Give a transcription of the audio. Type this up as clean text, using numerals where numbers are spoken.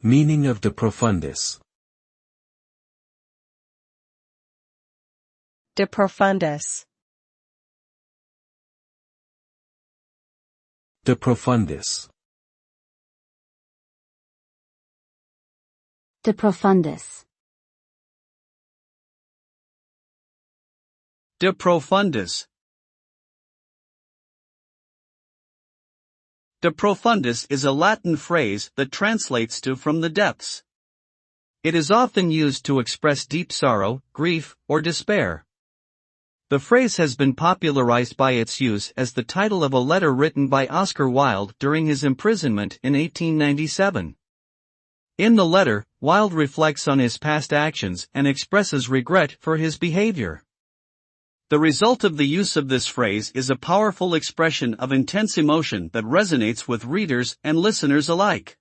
Meaning of the Profundis. De Profundis. De Profundis. De Profundis. De Profundis. De Profundis is a Latin phrase that translates to from the depths. It is often used to express deep sorrow, grief, or despair. The phrase has been popularized by its use as the title of a letter written by Oscar Wilde during his imprisonment in 1897. In the letter, Wilde reflects on his past actions and expresses regret for his behavior. The result of the use of this phrase is a powerful expression of intense emotion that resonates with readers and listeners alike.